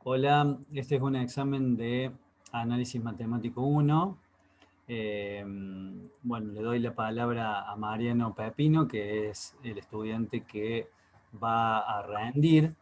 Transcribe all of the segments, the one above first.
Hola, este es un examen de análisis matemático 1. Bueno, le doy la palabra a Mariano Pepino, que es el estudiante que va a rendir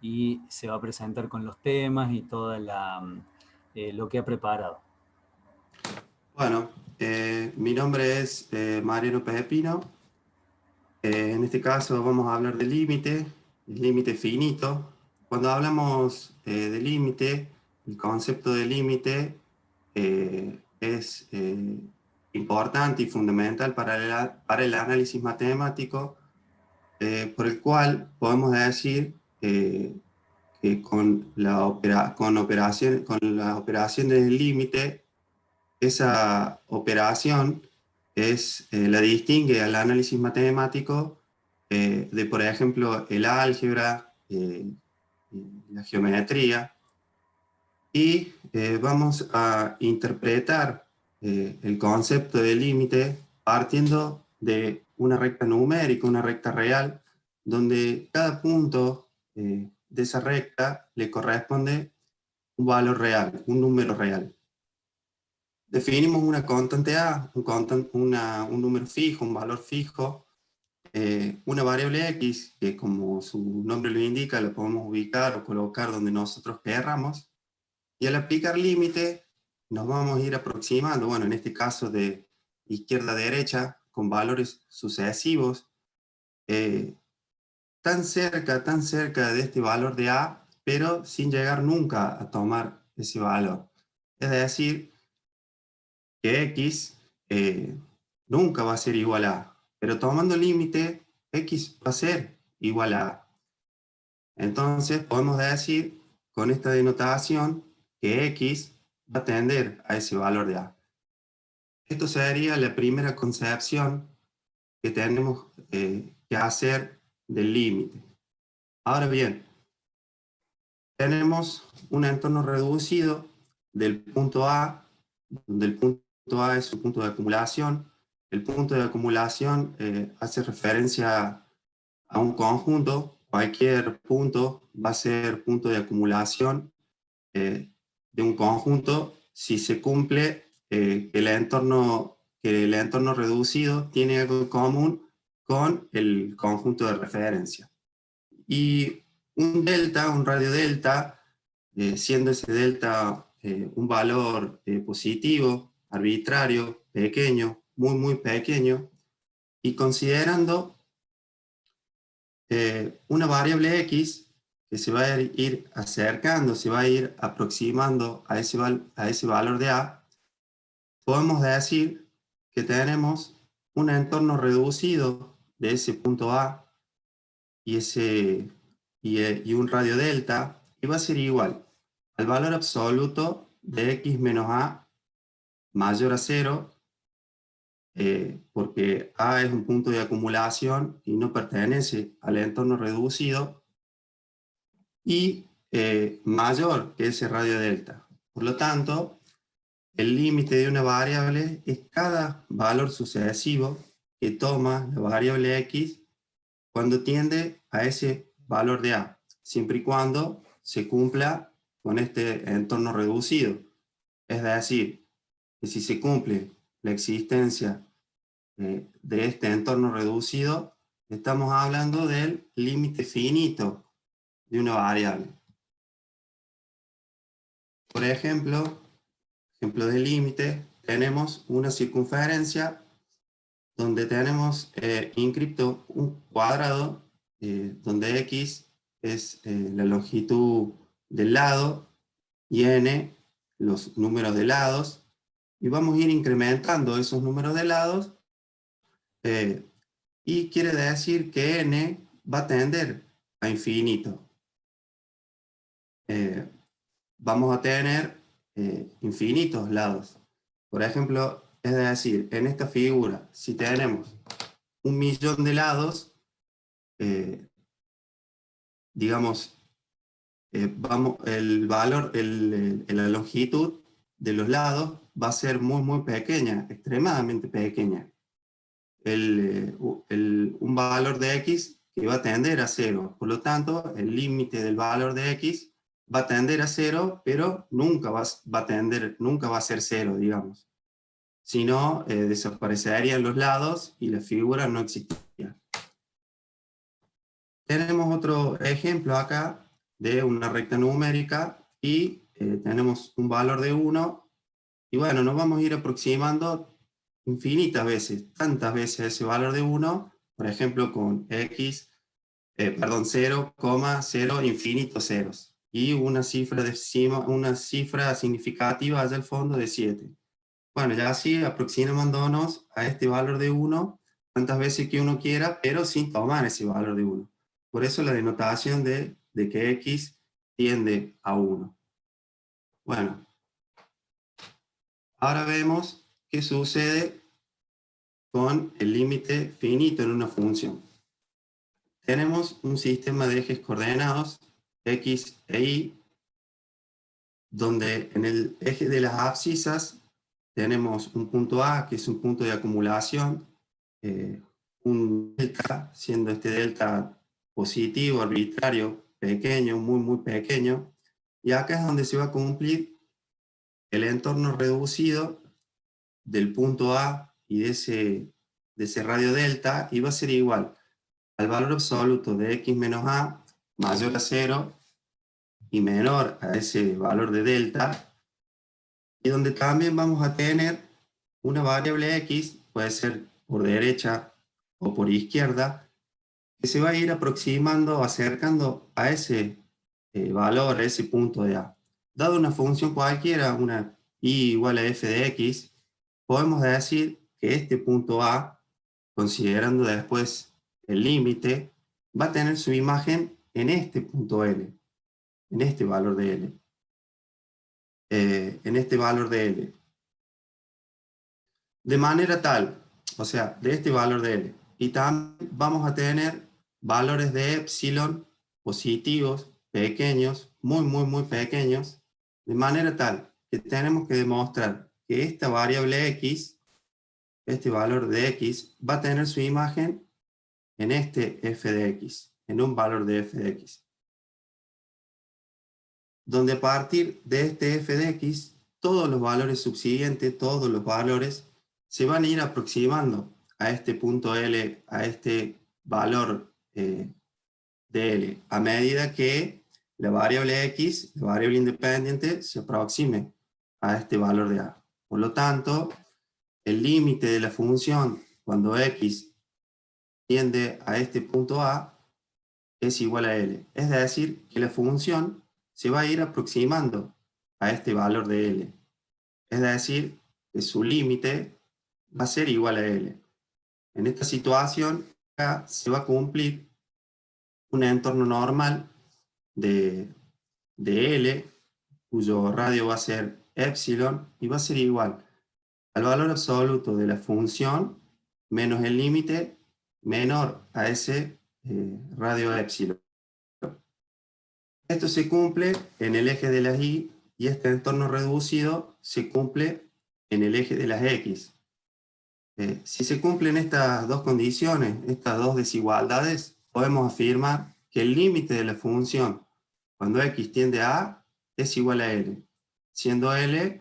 y se va a presentar con los temas y toda lo que ha preparado. Bueno, mi nombre es Mariano Pepino. En este caso vamos a hablar de límite, el límite finito. Cuando hablamos de límite, el concepto de límite es importante y fundamental para el análisis matemático, por el cual podemos decir que con la operación del límite, esa operación la distingue al análisis matemático de, por ejemplo, el álgebra, la geometría, y vamos a interpretar el concepto de límite partiendo de una recta numérica, una recta real, donde cada punto de esa recta le corresponde un valor real, un número real. Definimos una constante A, un número fijo, un valor fijo, una variable X, que como su nombre lo indica, la podemos ubicar o colocar donde nosotros querramos, y al aplicar límite nos vamos a ir aproximando, bueno, en este caso de izquierda a derecha, con valores sucesivos, eh, tan cerca de este valor de A, pero sin llegar nunca a tomar ese valor. Es decir, que X nunca va a ser igual a A, pero tomando límite, X va a ser igual a A. Entonces podemos decir con esta denotación que X va a tender a ese valor de A. Esto sería la primera concepción que tenemos que hacer del límite. Ahora bien, tenemos un entorno reducido del punto A, donde el punto A es un punto de acumulación. El punto de acumulación hace referencia a un conjunto. Cualquier punto va a ser punto de acumulación de un conjunto si se cumple que el entorno reducido tiene algo en común con el conjunto de referencia. Y un delta, un radio delta, siendo ese delta un valor positivo, arbitrario, pequeño, muy pequeño, y considerando una variable x que se va a ir acercando, se va a ir aproximando a ese valor de a, podemos decir que tenemos un entorno reducido de ese punto a y un radio delta, y va a ser igual al valor absoluto de x menos a mayor a 0, porque A es un punto de acumulación y no pertenece al entorno reducido, y mayor que ese radio delta. Por lo tanto, el límite de una variable es cada valor sucesivo que toma la variable x cuando tiende a ese valor de A, siempre y cuando se cumpla con este entorno reducido. Es decir, que si se cumple la existencia de este entorno reducido, estamos hablando del límite finito de una variable. Por ejemplo de límite, tenemos una circunferencia donde tenemos inscripto un cuadrado, donde x es la longitud del lado y n los números de lados, y vamos a ir incrementando esos números de lados, eh, y quiere decir que n va a tender a infinito. Eh, Vamos a tener infinitos lados. Por ejemplo, es decir, en esta figura, si tenemos 1.000.000 de lados, eh, digamos, el valor, la longitud de los lados va a ser muy pequeña, extremadamente pequeña. Un valor de x que va a tender a 0. Por lo tanto, el límite del valor de x va a tender a 0, pero nunca va a ser 0, digamos. Si no, desaparecerían los lados y la figura no existiría. Tenemos otro ejemplo acá de una recta numérica y tenemos un valor de 1. Y bueno, nos vamos a ir aproximando infinitas veces, tantas veces ese valor de 1, por ejemplo con x, 0, 0, infinitos ceros. Y una cifra, una cifra significativa allá al fondo de 7. Bueno, ya así aproximándonos a este valor de 1 tantas veces que uno quiera, pero sin tomar ese valor de 1. Por eso la denotación de que x tiende a 1. Bueno, ahora vemos qué sucede con el límite finito en una función. Tenemos un sistema de ejes coordenados, x e y, donde en el eje de las abscisas tenemos un punto A, que es un punto de acumulación, un delta, siendo este delta positivo, arbitrario, pequeño, muy, muy pequeño, y acá es donde se va a cumplir el entorno reducido del punto A y de ese radio delta, y va a ser igual al valor absoluto de x menos a mayor a 0 y menor a ese valor de delta, y donde también vamos a tener una variable x, puede ser por derecha o por izquierda, que se va a ir aproximando, acercando a ese valor, a ese punto de A. Dado una función cualquiera, una y igual a f de x, podemos decir que este punto A, considerando después el límite, va a tener su imagen en este punto L, en este valor de L. En este valor de L. De manera tal, o sea, de este valor de L. Y también vamos a tener valores de epsilon positivos, pequeños, muy, muy, muy pequeños, de manera tal que tenemos que demostrar que esta variable x, este valor de x, va a tener su imagen en este f de x, en un valor de f de x. Donde a partir de este f de x, todos los valores subsiguientes, todos los valores, se van a ir aproximando a este punto L, a este valor de L, a medida que la variable x, la variable independiente, se aproxime a este valor de A. Por lo tanto, el límite de la función cuando x tiende a este punto A es igual a L. Es decir, que la función se va a ir aproximando a este valor de L. Es decir, que su límite va a ser igual a L. En esta situación, acá se va a cumplir un entorno normal de L, cuyo radio va a ser epsilon, y va a ser igual al valor absoluto de la función menos el límite menor a ese radio epsilon. Esto se cumple en el eje de las y este entorno reducido se cumple en el eje de las x. Si se cumplen estas dos condiciones, estas dos desigualdades, podemos afirmar que el límite de la función cuando x tiende a A es igual a L, siendo L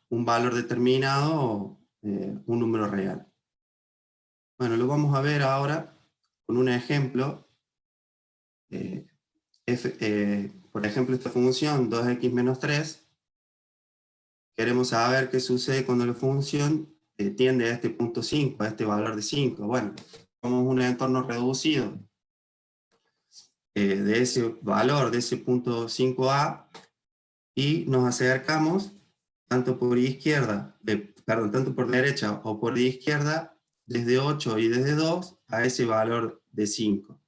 un valor determinado, un número real. Bueno, lo vamos a ver ahora con un ejemplo. Por ejemplo, esta función 2x menos 3, queremos saber qué sucede cuando la función tiende a este punto 5, a este valor de 5. Bueno, tomamos un entorno reducido de ese valor, de ese punto 5a, y nos acercamos tanto por izquierda, tanto por derecha o por izquierda, desde 8 y desde 2 a ese valor de 5.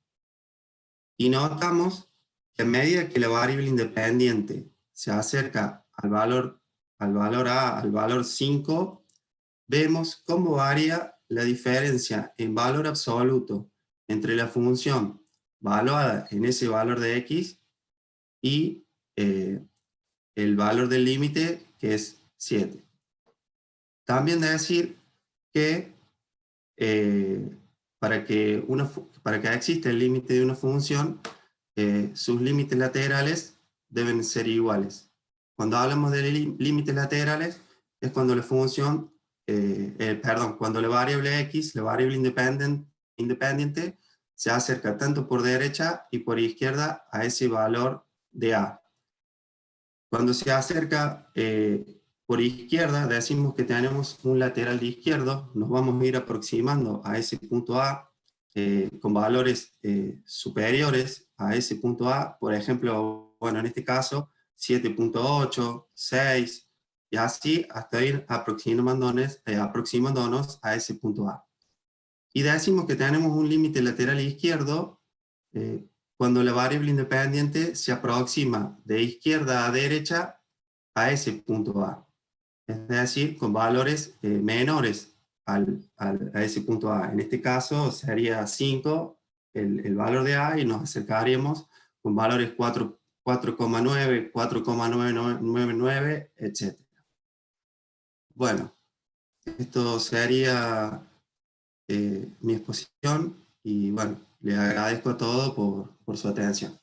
Y notamos que a medida que la variable independiente se acerca al valor A, al valor 5, vemos cómo varía la diferencia en valor absoluto entre la función valuada en ese valor de x y el valor del límite, que es 7. También de decir que para que exista el límite de una función, sus límites laterales deben ser iguales. Cuando hablamos de límites laterales, es cuando la función, cuando la variable x, la variable independiente, se acerca tanto por derecha y por izquierda a ese valor de a. Cuando se acerca por izquierda, decimos que tenemos un lateral de izquierdo, nos vamos a ir aproximando a ese punto A con valores superiores a ese punto A, por ejemplo, bueno, en este caso, 7.8, 6, y así hasta ir aproximándonos a ese punto A. Y decimos que tenemos un límite lateral izquierdo cuando la variable independiente se aproxima de izquierda a derecha a ese punto A. Es decir, con valores menores a ese punto A. En este caso sería 5 el valor de A y nos acercaríamos con valores 4,9, 4,999, etc. Bueno, esto sería mi exposición y bueno, les agradezco a todos por su atención.